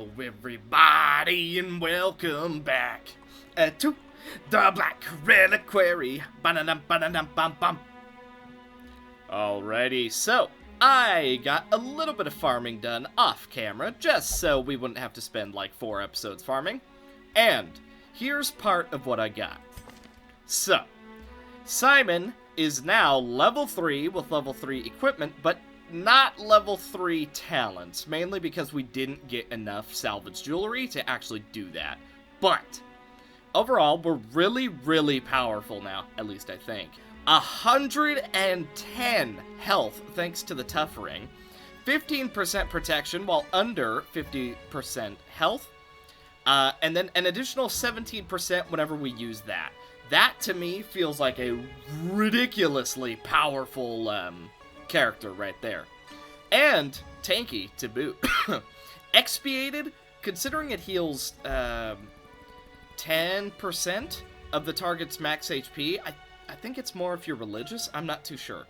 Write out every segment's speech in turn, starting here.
Hello everybody and welcome back to the Black Reliquary. Ba-da-dum-ba-da-dum-bum-bum. Alrighty, so I got a little bit of farming done off camera just so we wouldn't have to spend like 4 episodes farming. And here's part of what I got. So, Simon is now level 3 with level 3 equipment, but not level 3 talents, mainly because we didn't get enough salvage jewelry to actually do that. But overall, we're really powerful now, at least I think. 110 health thanks to the tough ring, 15% protection while under 50% health, and then an additional 17% whenever we use that. That to me feels like a ridiculously powerful character right there. And tanky to boot. Expiated, considering it heals 10% of the target's max HP. I think it's more if you're religious. I'm not too sure.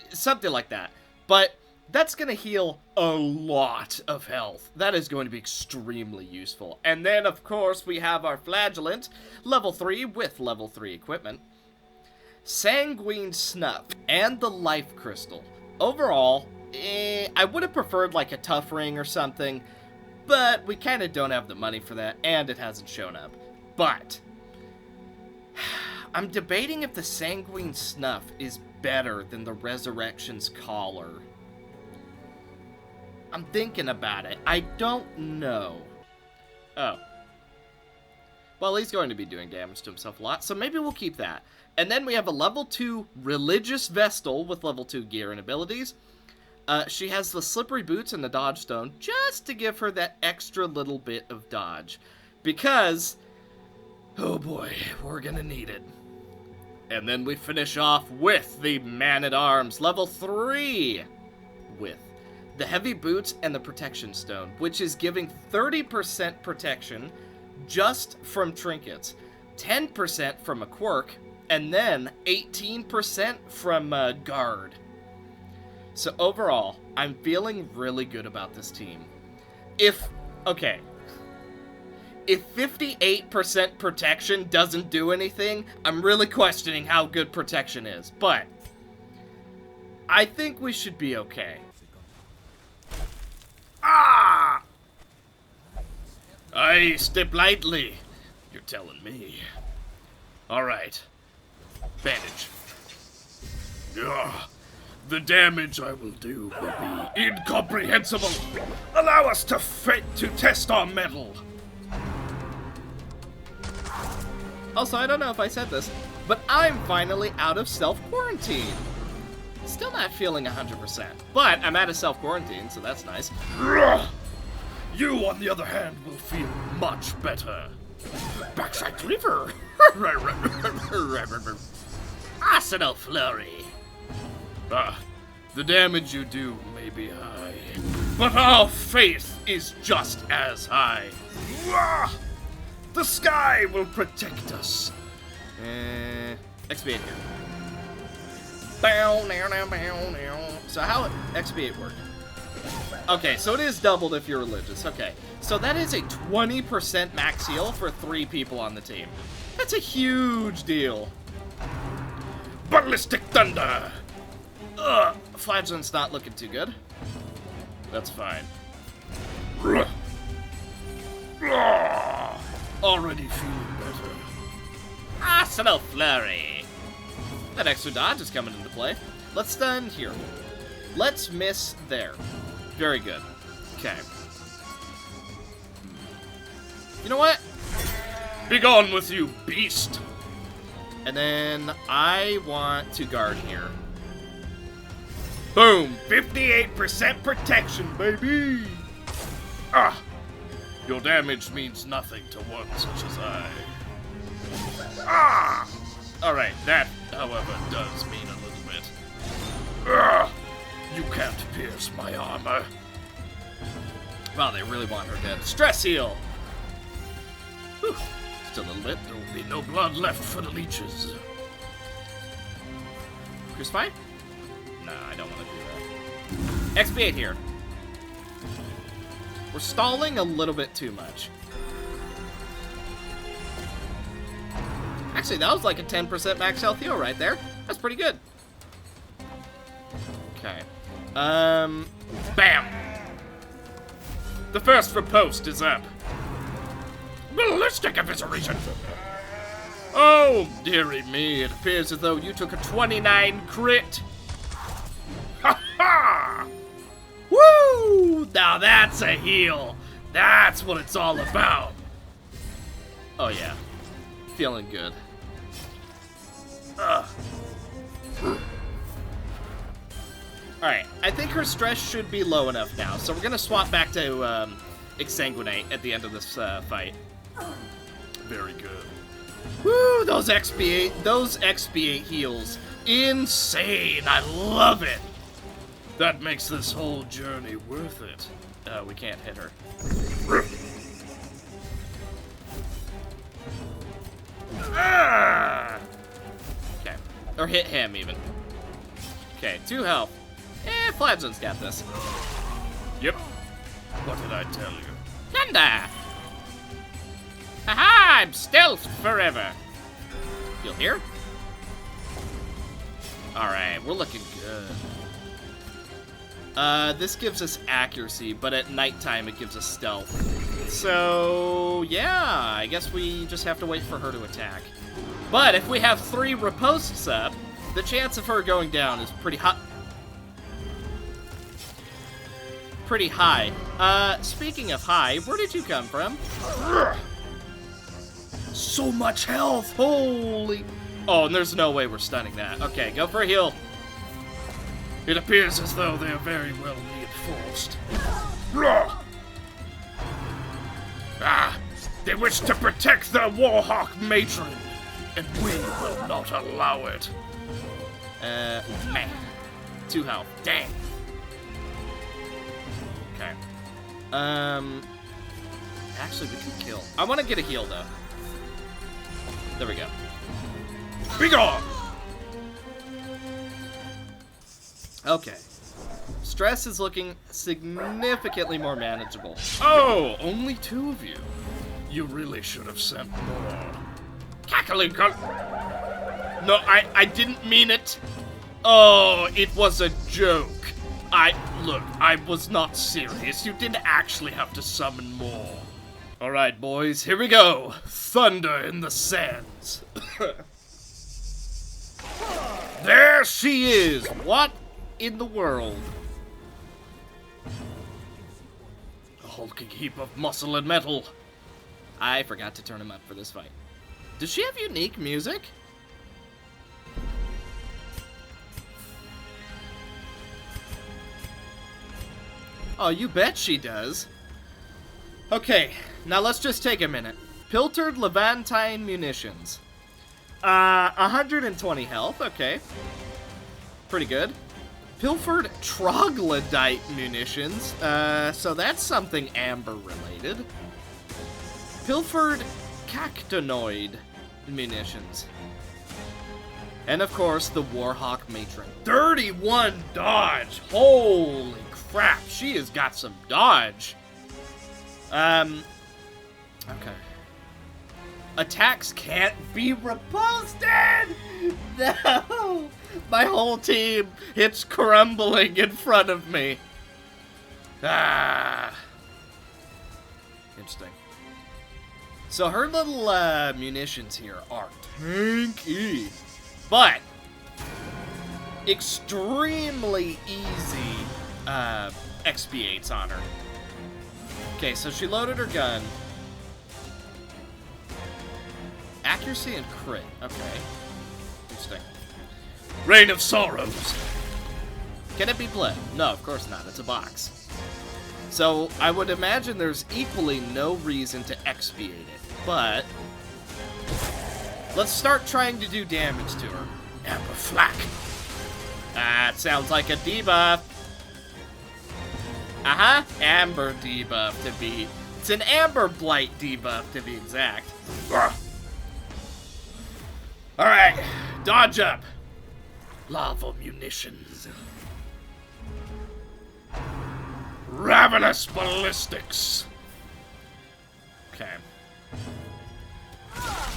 Something like that. But that's going to heal a lot of health. That is going to be extremely useful. And then, of course, we have our Flagellant, level 3 with level 3 equipment. Sanguine Snuff, and the Life Crystal. Overall, I would have preferred like a tough ring or something, but we kind of don't have the money for that, and it hasn't shown up. But I'm debating if the Sanguine Snuff is better than the Resurrection's Collar. I'm thinking about it. I don't know. Oh. Well, he's going to be doing damage to himself a lot, so maybe we'll keep that. And then we have a level 2 Religious Vestal with level 2 gear and abilities. She has the Slippery Boots and the Dodge Stone just to give her that extra little bit of dodge. Because, oh boy, we're gonna need it. And then we finish off with the Man-at-Arms, level 3, with the Heavy Boots and the Protection Stone, which is giving 30% protection just from trinkets, 10% from a quirk, and then 18% from guard. So overall, I'm feeling really good about this team. If 58% protection doesn't do anything, I'm really questioning how good protection is. But I think we should be okay. Ah! I step lightly. You're telling me. Alright. Bandage. Ugh. The damage I will do will be incomprehensible. Allow us to test our mettle. Also, I don't know if I said this, but I'm finally out of self-quarantine. Still not feeling 100%, but I'm out of self-quarantine, so that's nice. You, on the other hand, will feel much better. Backside Cleaver. Arsenal Flurry. The damage you do may be high, but our faith is just as high. The sky will protect us. Expiate here. So how expiate work? Okay, so it is doubled if you're religious. Okay, so that is a 20% max heal for 3 people on the team. That's a huge deal. Ballistic Thunder! Flagellant's not looking too good. That's fine. Already feeling better. Arsenal Flurry! That extra dodge is coming into play. Let's stun here. Let's miss there. Very good. Okay. You know what? Be gone with you, beast! And then I want to guard here. Boom! 58% protection, baby! Your damage means nothing to one such as I. Alright, that, however, does mean a little bit. You can't pierce my armor. Wow, they really want her dead. Stress heal! Whew. Just a little bit. There will be no blood left for the leeches. Crucify? Nah, I don't want to do that. Expiate here. We're stalling a little bit too much. Actually, that was like a 10% max health heal right there. That's pretty good. Okay. Bam! The first riposte is up. Ballistic evisceration! Oh, dearie me, it appears as though you took a 29 crit. Ha ha! Woo! Now that's a heal. That's what it's all about. Oh yeah. Feeling good. Alright, I think her stress should be low enough now, so we're gonna swap back to Exsanguinate at the end of this fight. Very good. Woo, those XP8 heals. Insane, I love it. That makes this whole journey worth it. We can't hit her. Okay, or hit him even. Okay, 2 health. Flagellant's got this. Yep. What did I tell you? Kinda. Haha, I'm stealth forever. You'll hear? Alright, we're looking good. This gives us accuracy, but at nighttime it gives us stealth. So, yeah, I guess we just have to wait for her to attack. But if we have 3 ripostes up, the chance of her going down is pretty high. Speaking of high, where did you come from? So much health! Holy... Oh, and there's no way we're stunning that. Okay, go for a heal. It appears as though they are very well reinforced. They wish to protect their Warhawk matron, and we will not allow it. Man. 2 health. Dang. Okay. Actually, we can kill. I want to get a heal, though. There we go. Be gone! Okay. Stress is looking significantly more manageable. Oh, only 2 of you. You really should have sent more. Cackling cunt! No, I didn't mean it. Oh, it was a joke. Look, I was not serious. You didn't actually have to summon more. Alright, boys, here we go. Thunder in the sands. There she is! What in the world? A hulking heap of muscle and metal. I forgot to turn him up for this fight. Does she have unique music? Oh, you bet she does. Okay, now let's just take a minute. Piltered Levantine munitions. 120 health, okay. Pretty good. Pilfered Troglodyte munitions. So that's something amber related. Pilfered Cactonoid munitions. And of course, the Warhawk matron. 31 dodge! Holy crap, she has got some dodge. Okay. Attacks can't be riposted! No! My whole team, it's crumbling in front of me. Interesting. So her little munitions here are tanky, but extremely easy XP8s on her. Okay, so she loaded her gun. Accuracy and crit. Okay. Interesting. Rain of Sorrows. Can it be bled? No, of course not. It's a box. So I would imagine there's equally no reason to expiate it. But let's start trying to do damage to her. Amber Flak. That sounds like a debuff. Amber debuff to be. It's an Amber Blight debuff to be exact. Alright, dodge up. Lava munitions. Ram marvelous ballistics. Okay.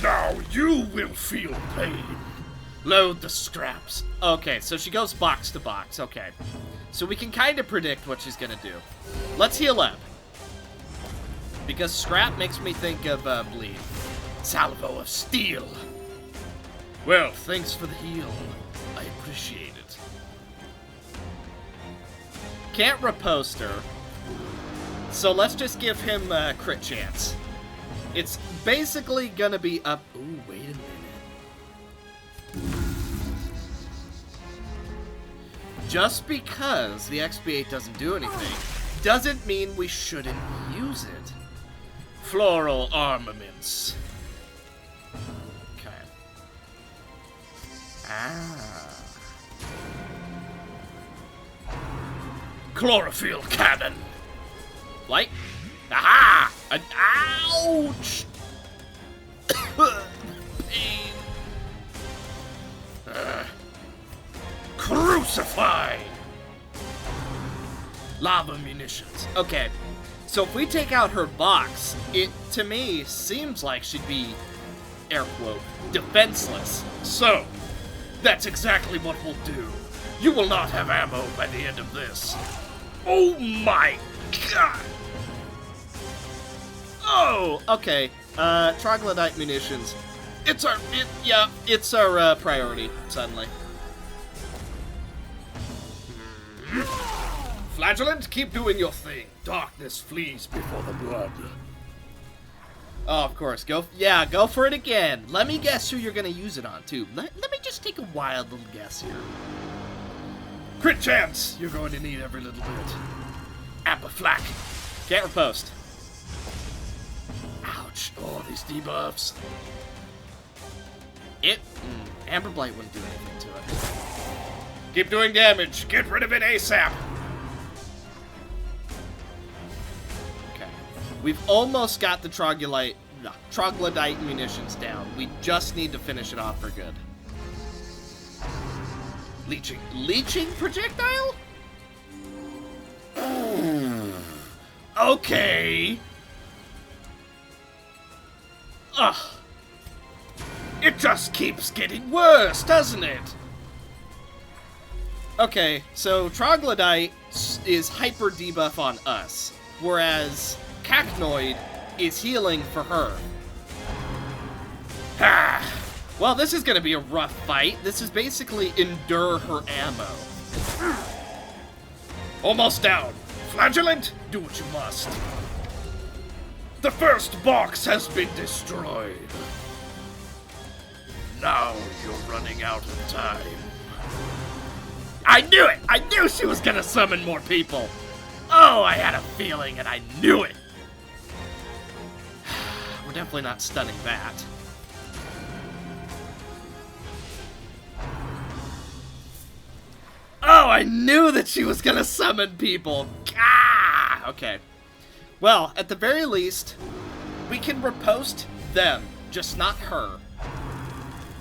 Now you will feel pain. Load the scraps. Okay, so she goes box to box. Okay. So we can kind of predict what she's gonna do. Let's heal up. Because scrap makes me think of bleed. Salvo of steel. Well, thanks for the heal. I appreciate it. Can't riposte her. So let's just give him a crit chance. It's basically gonna be up. Ooh, wait a minute. Just because the XP8 doesn't do anything doesn't mean we shouldn't use it. Floral armaments. Okay. Ah. Chlorophyll cannon. Light. Aha! Ouch! Pain. Crucify. Lava munitions. Okay, so if we take out her box, it, to me, seems like she'd be, air quote, defenseless. So, that's exactly what we'll do. You will not have ammo by the end of this. Oh my god! Oh, okay. Troglodyte munitions. It's our priority, suddenly. Flagellant, keep doing your thing. Darkness flees before the blood. Oh, of course. Go for it again. Let me guess who you're gonna use it on, too. Let me just take a wild little guess here. Crit chance! You're going to need every little bit. Apaflack. Can't riposte. Ouch. Oh, these debuffs. Amber Blight wouldn't do anything to it. Keep doing damage. Get rid of it ASAP. Okay. We've almost got the troglodyte munitions down. We just need to finish it off for good. Leeching projectile? Okay. Ugh. It just keeps getting worse, doesn't it? Okay, so Troglodyte is hyper debuff on us, whereas Cacnoid is healing for her. Ah. Well, this is gonna be a rough fight. This is basically endure her ammo. Almost down. Flagellant, do what you must. The first box has been destroyed. Now you're running out of time. I knew it! I knew she was gonna summon more people! Oh, I had a feeling and I knew it! We're definitely not stunning that. Oh, I knew that she was gonna summon people! Ah! Okay. Well, at the very least, we can riposte them, just not her.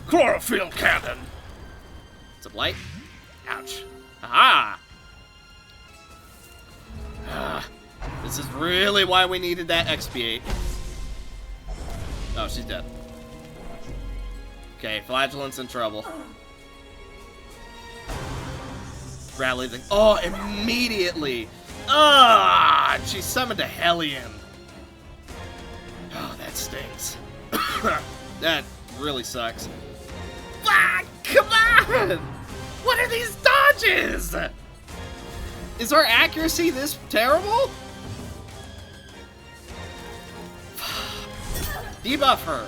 Chlorophyll cannon! Some light. Ouch. Aha! This is really why we needed that XP8. Oh, she's dead. Okay, Flagellant's in trouble. Rally the... Oh, immediately! Ah! She summoned a Hellion. Oh, that stings. That really sucks. Ah, come on! What are these dodges? Is our accuracy this terrible? Debuff her.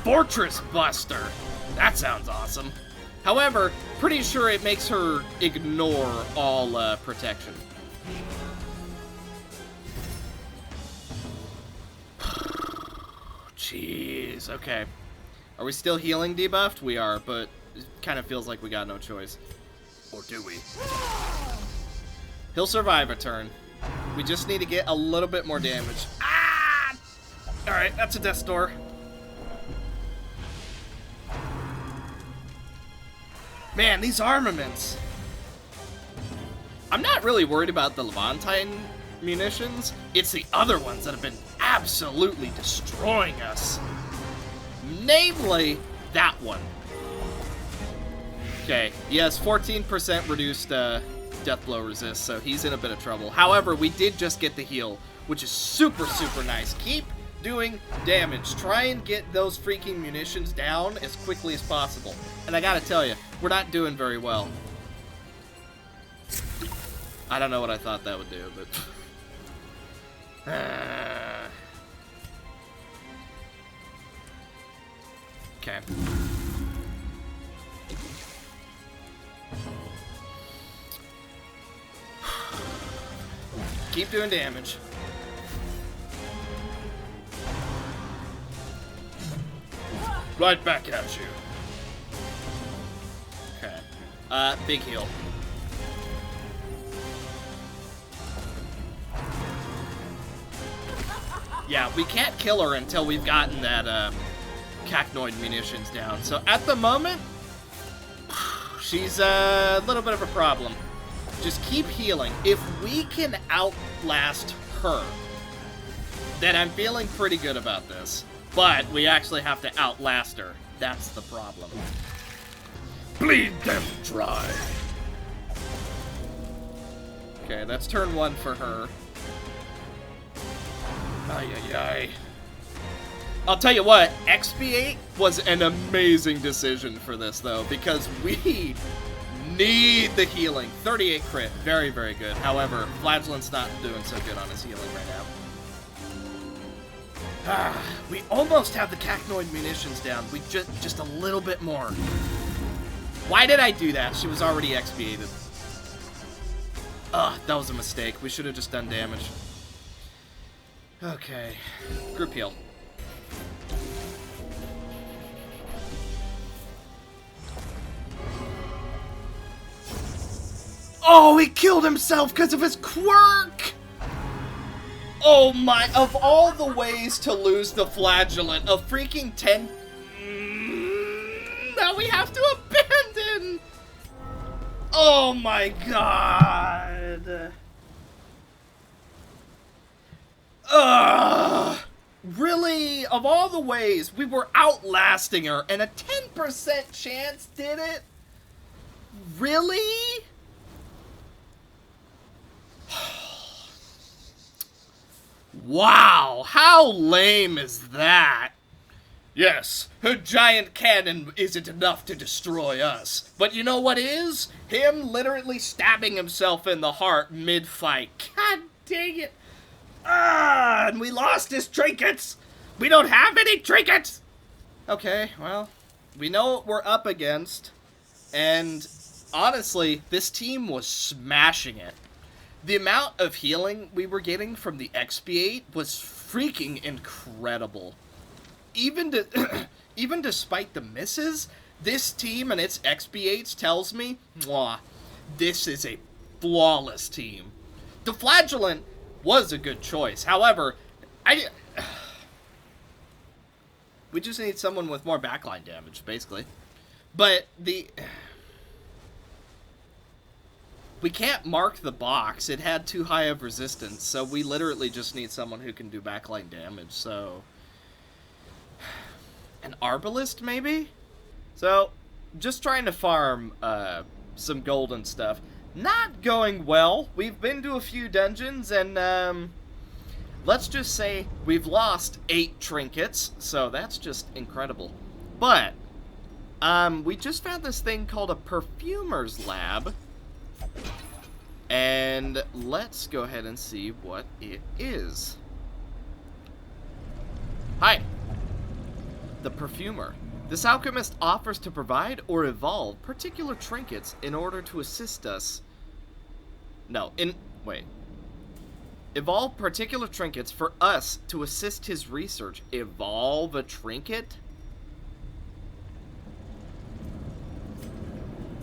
Fortress Buster. That sounds awesome. However, pretty sure it makes her ignore all protection. Jeez, okay. Are we still healing debuffed? We are, but it kind of feels like we got no choice. Or do we? He'll survive a turn. We just need to get a little bit more damage. Ah! Alright, that's a death door. Man, these armaments. I'm not really worried about the Levantine munitions. It's the other ones that have been absolutely destroying us. Namely, that one. Okay, he has 14% reduced death blow resist, so he's in a bit of trouble. However, we did just get the heal, which is super, super nice. Keep doing damage. Try and get those freaking munitions down as quickly as possible. And I gotta tell you, we're not doing very well. I don't know what I thought that would do, but... Okay. Keep doing damage. Right back at you. Okay. Big heal. Yeah, we can't kill her until we've gotten that, Cacnoid munitions down. So at the moment, she's a little bit of a problem. Just keep healing. If we can outlast her, then I'm feeling pretty good about this. But we actually have to outlast her. That's the problem. Bleed them dry. Okay, that's turn 1 for her. Ay, ay, ay. I'll tell you what, expiate was an amazing decision for this, though, because we need the healing. 38 crit, very, very good. However, Flagellant's not doing so good on his healing right now. We almost have the Cacnoid munitions down. We just a little bit more. Why did I do that? She was already expiated. That was a mistake. We should have just done damage. Okay, group heal. Oh, he killed himself because of his quirk! Oh my, of all the ways to lose the Flagellant, a freaking 10... Now we have to abandon! Oh my god! Ugh! Really? Of all the ways, we were outlasting her, and a 10% chance did it? Really? Wow, how lame is that? Yes, her giant cannon isn't enough to destroy us. But you know what is? Him literally stabbing himself in the heart mid-fight. God dang it. And we lost his trinkets. We don't have any trinkets. Okay, well, we know what we're up against. And honestly, this team was smashing it. The amount of healing we were getting from the expiate was freaking incredible. Even despite the misses, this team and its expiates tells me, mwah, this is a flawless team. The Flagellant was a good choice. However, we just need someone with more backline damage, basically. But we can't mark the box. It had too high of resistance, so we literally just need someone who can do backline damage, so... An Arbalist, maybe? So, just trying to farm some gold and stuff. Not going well. We've been to a few dungeons, and let's just say we've lost 8 trinkets, so that's just incredible. But, we just found this thing called a Perfumer's Lab. And let's go ahead and see what it is. Hi. The Perfumer. This alchemist offers to provide or evolve particular trinkets in order to assist us. Wait. Evolve particular trinkets for us to assist his research. Evolve a trinket?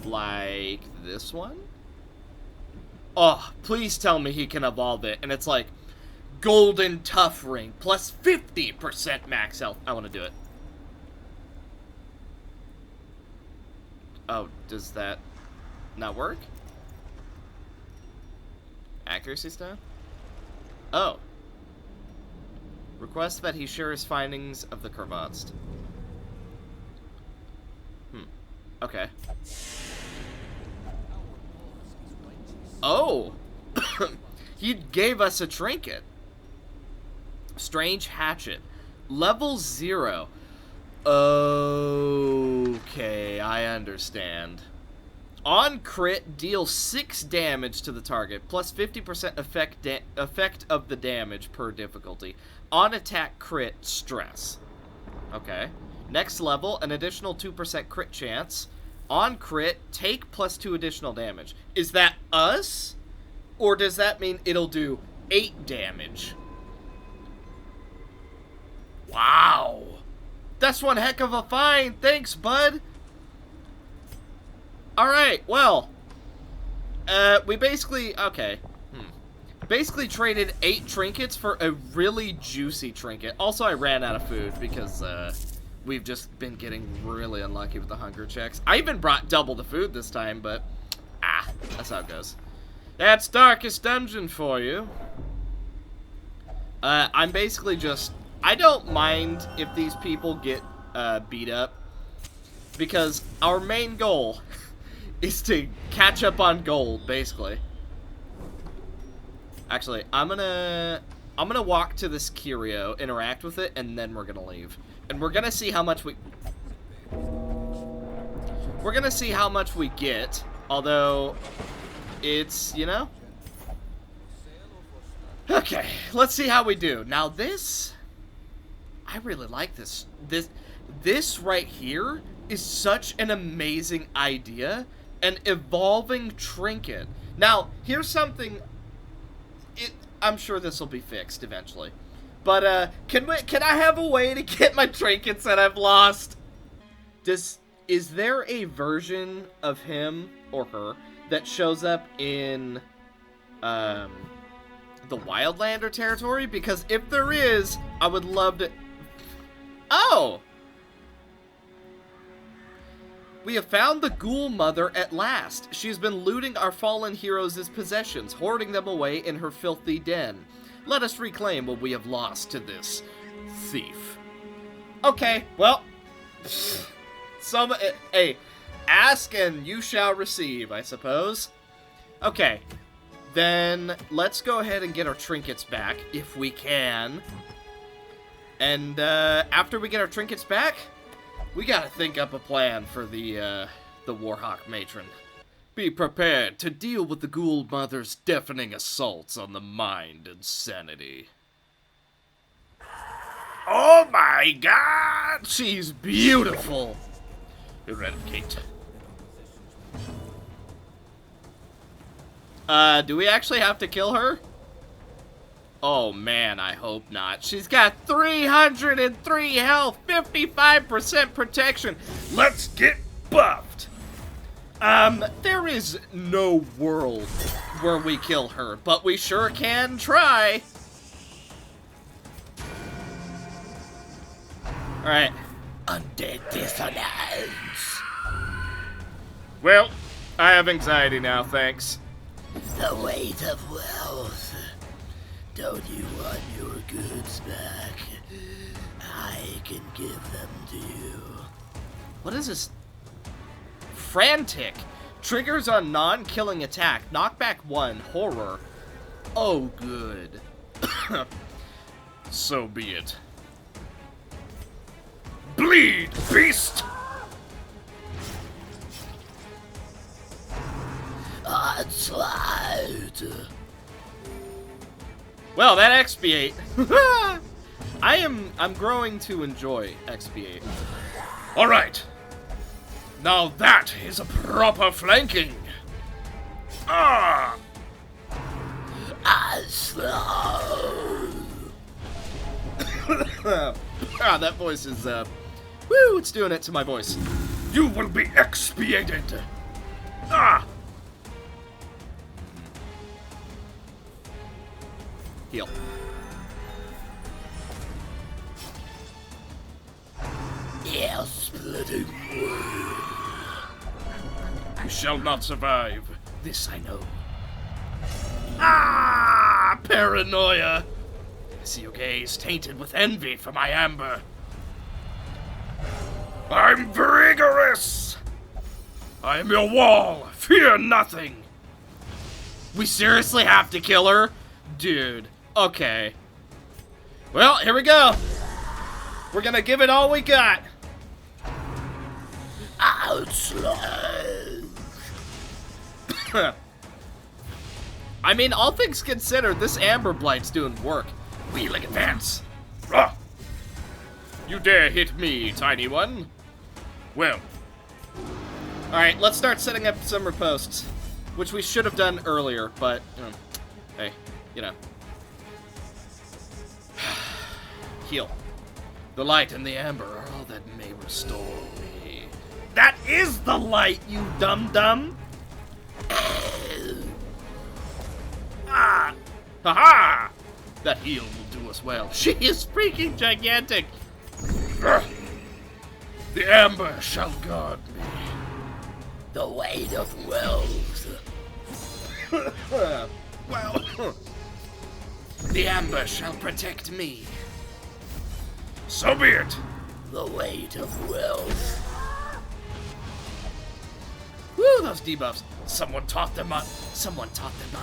Like this one? Oh, please tell me he can evolve it. And it's like, golden tough ring, plus 50% max health. I want to do it. Oh, does that not work? Accuracy stone? Oh. Request that he share his findings of the Crevassed. Okay. Oh! He gave us a trinket. Strange hatchet. Level 0. Okay, I understand. On crit, deal 6 damage to the target, plus 50% effect of the damage per difficulty. On attack crit, stress. Okay. Next level, an additional 2% crit chance. On crit, take plus 2 additional damage. Is that us? Or does that mean it'll do 8 damage? Wow. That's one heck of a find. Thanks, bud. Alright, well. We basically... Okay. Basically traded 8 trinkets for a really juicy trinket. Also, I ran out of food because, we've just been getting really unlucky with the hunger checks. I even brought double the food this time, but... that's how it goes. That's Darkest Dungeon for you. I'm basically just... I don't mind if these people get beat up, because our main goal is to catch up on gold, basically. Actually, I'm gonna walk to this curio, interact with it, and then we're gonna leave. And we're gonna see how much we... We're gonna see how much we get, although it's, you know? Okay, let's see how we do. Now this... I really like this. This right here is such an amazing idea. An evolving trinket. Now, here's something... I'm sure this will be fixed eventually. But, can I have a way to get my trinkets that I've lost? Is there a version of him or her that shows up in, the Wildlander territory? Because if there is, I would love to... Oh! We have found the Ghoul Mother at last. She has been looting our fallen heroes' possessions, hoarding them away in her filthy den. Let us reclaim what we have lost to this thief. Okay, well... Hey, ask and you shall receive, I suppose. Okay, then let's go ahead and get our trinkets back, if we can. And, after we get our trinkets back, we gotta think up a plan for the Warhawk Matron. Be prepared to deal with the Ghoul Mother's deafening assaults on the mind and sanity. Oh my god! She's beautiful! Eradicate. Do we actually have to kill her? Oh man, I hope not. She's got 303 health, 55% protection. Let's get buffed. There is no world where we kill her, but we sure can try. Alright. Undead dissonance. Well, I have anxiety now, thanks. The weight of wealth. Don't you want your goods back? I can give them to you. What is this? Frantic. Triggers on non-killing attack. Knockback 1. Horror. Oh, good. So be it. Bleed, beast! Onslaught. Well, that expiate. I'm growing to enjoy expiate. All right. Now that is a proper flanking. Onslaught. That voice is woo, it's doing it to my voice. You will be expiated. Heal. Yeah, splitting. You shall not survive. This I know. paranoia. I see your gaze tainted with envy for my amber. I'm vigorous. I am your wall. Fear nothing. We seriously have to kill her? Dude, okay. Well, here we go. We're gonna give it all we got. Outslide. I mean, all things considered, this Amber Blight's doing work. Wheeling advance. Rah. You dare hit me, tiny one? Well, Alright, let's start setting up some riposts. Which we should have done earlier, but, hey, you know. Heal. the light and the amber are all that may restore me. That is the light, you dum-dum! Ah! Ha-ha! That heal will do us well. She is freaking gigantic! The amber shall guard me. The weight of wealth. Well, the amber shall protect me. So be it. The weight of wealth. Woo, those debuffs. Someone taught them our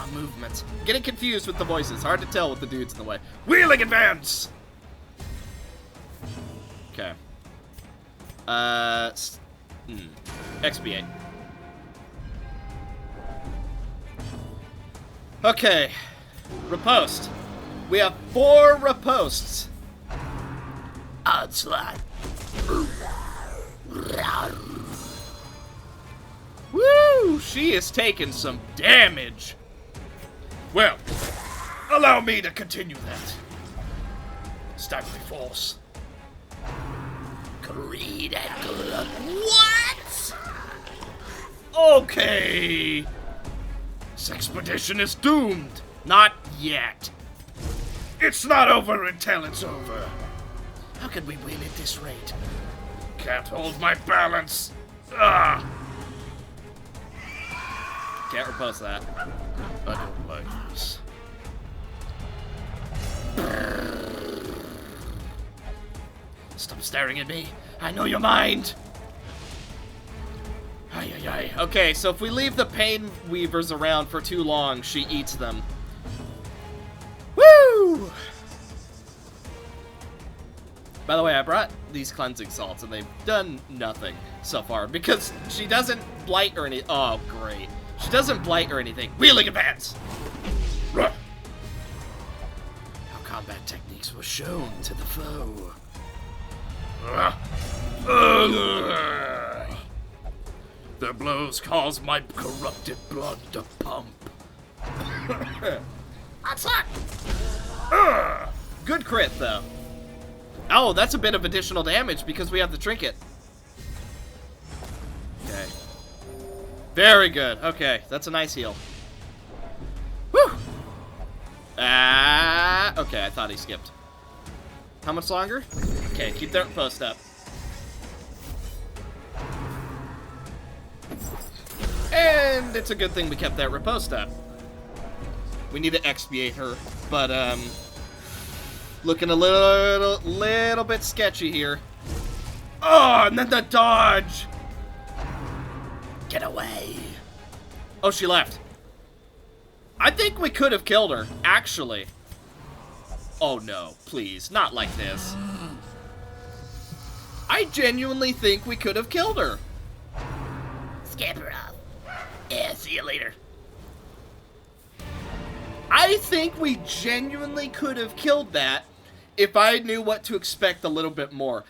movements. Getting confused with the voices. Hard to tell with the dudes in the way. Wheeling advance. Okay. Expiate. Okay. Riposte. We have 4 riposts. Onslaught. Woo! She is taking some damage. Well, allow me to continue that. Staggering force. Greed and glut. What? Okay. This expedition is doomed. Not yet. It's not over until it's over. How could we win at this rate? Can't hold my balance. Ah! Can't repulse that. I don't like this. Stop staring at me. I know your mind. Ay, ay, ay. Okay, so if we leave the pain weavers around for too long, she eats them. Woo! By the way, I brought these cleansing salts, and they've done nothing so far, because she doesn't blight or anything. Oh, great. She doesn't blight or anything. Wheeling advance! Ruh. Our combat techniques were shown to the foe. Their blows cause my corrupted blood to pump. Onslaught! Good crit, though. Oh, that's a bit of additional damage because we have the trinket. Okay. Very good. Okay, that's a nice heal. Whew! Okay, I thought he skipped. How much longer? Okay, keep that post up. And it's a good thing we kept that riposte up. We need to expiate her, but, looking a little bit sketchy here. Oh, and then the dodge! Get away. Oh, she left. I think we could have killed her, actually. Oh no, please, not like this. I genuinely think we could have killed her. Scamper off. Yeah, see you later. I think we genuinely could have killed that if I knew what to expect a little bit more.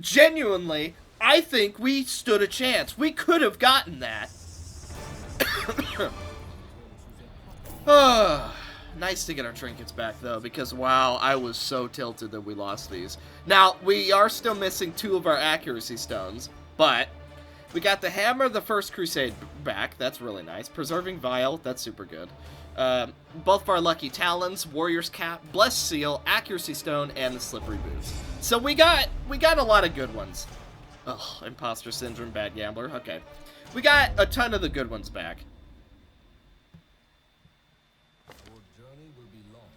Genuinely, I think we stood a chance. We could have gotten that. Nice to get our trinkets back, though, because, wow, I was so tilted that we lost these. Now, we are still missing 2 of our accuracy stones, but we got the Hammer of the First Crusade back. That's really nice. Preserving Vial. That's super good. Both of our Lucky Talons, Warrior's Cap, Blessed Seal, Accuracy Stone, and the Slippery Boots. So we got a lot of good ones. Ugh, Imposter Syndrome, Bad Gambler. Okay. We got a ton of the good ones back. Your journey will be long.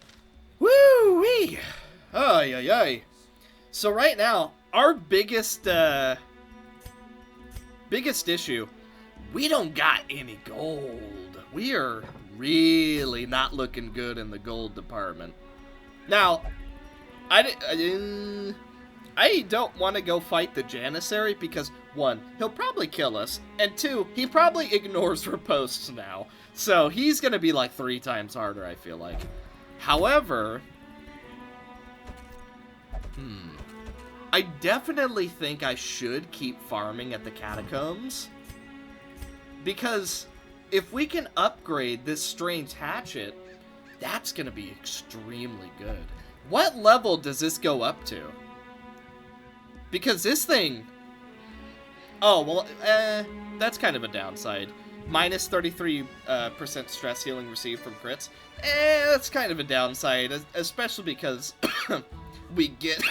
ay, ay, ay. So right now, our biggest issue, we don't got any gold. We are really not looking good in the gold department. Now, I don't want to go fight the Janissary because, one, he'll probably kill us, and two, he probably ignores riposts now. So he's going to be like 3 times harder, I feel like. However, I definitely think I should keep farming at the catacombs. Because if we can upgrade this strange hatchet, that's going to be extremely good. What level does this go up to? Because this thing... Oh, well, that's kind of a downside. Minus 33% stress healing received from crits. That's kind of a downside, especially because we get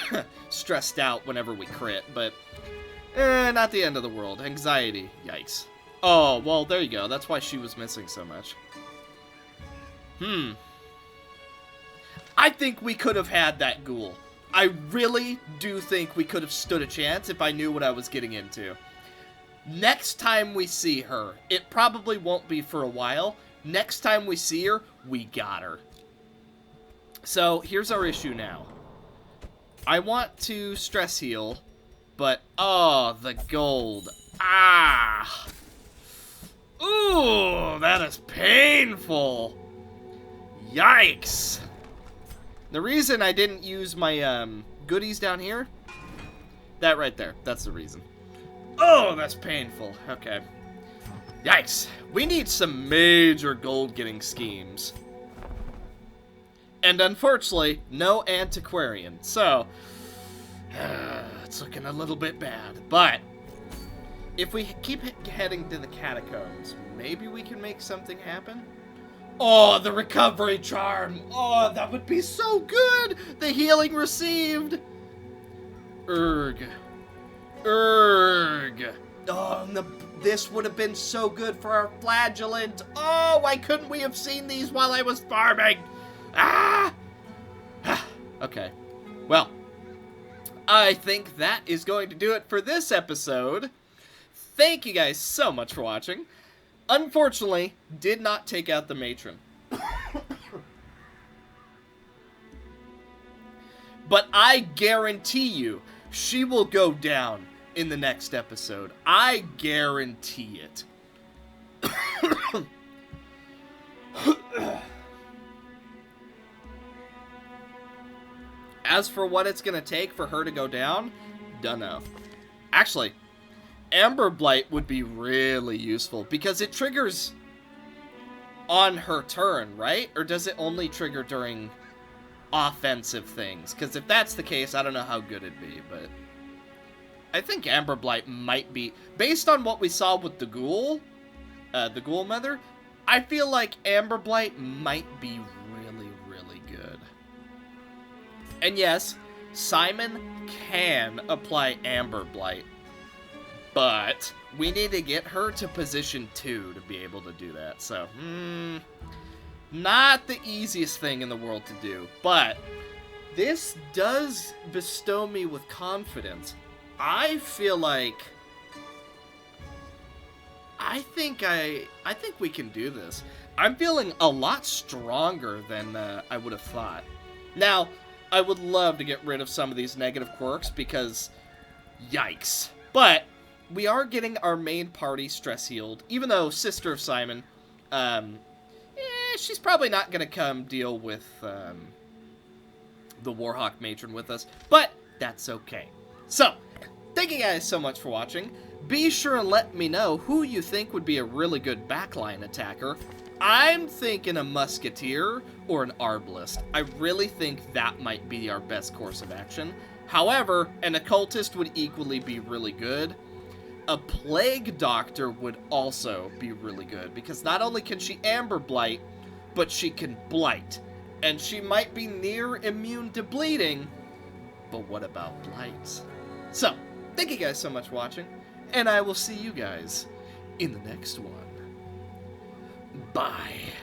stressed out whenever we crit, but not the end of the world. Anxiety, yikes. Oh, well, there you go. That's why she was missing so much. I think we could have had that ghoul. I really do think we could have stood a chance if I knew what I was getting into. Next time we see her, it probably won't be for a while. Next time we see her, we got her. So, here's our issue now. I want to stress heal, but, oh, the gold. Ah! Ooh, that is painful. Yikes. The reason I didn't use my goodies down here, that right there, that's the reason. Oh, that's painful. Okay. Yikes. We need some major gold-getting schemes. And unfortunately, no antiquarian. So, it's looking a little bit bad. But, if we keep heading to the catacombs, maybe we can make something happen? Oh, the recovery charm. Oh, that would be so good. The healing received. Erg. Oh, this would have been so good for our Flagellant. Oh, why couldn't we have seen these while I was farming? Ah! Okay. Well, I think that is going to do it for this episode. Thank you guys so much for watching. Unfortunately, did not take out the matron. But I guarantee you, she will go down in the next episode. I guarantee it. As for what it's going to take for her to go down, dunno. Actually, Amber Blight would be really useful because it triggers on her turn, right? Or does it only trigger during offensive things? Because if that's the case, I don't know how good it'd be, but I think Amber Blight might be, based on what we saw with the Ghoul Mother, I feel like Amber Blight might be really, really good. And yes, Simon can apply Amber Blight, but we need to get her to position 2 to be able to do that. So, not the easiest thing in the world to do, but this does bestow me with confidence. I feel like I think we can do this. I'm feeling a lot stronger than I would have thought. Now, I would love to get rid of some of these negative quirks because, yikes. But we are getting our main party stress healed, even though Sister of Simon, she's probably not going to come deal with the Warhawk Matron with us, but that's okay. So, thank you guys so much for watching. Be sure and let me know who you think would be a really good backline attacker. I'm thinking a Musketeer or an Arbalist. I really think that might be our best course of action. However, an Occultist would equally be really good. A Plague Doctor would also be really good, because not only can she Amber Blight, but she can Blight. And she might be near immune to bleeding, but what about Blights? So, thank you guys so much for watching, and I will see you guys in the next one. Bye.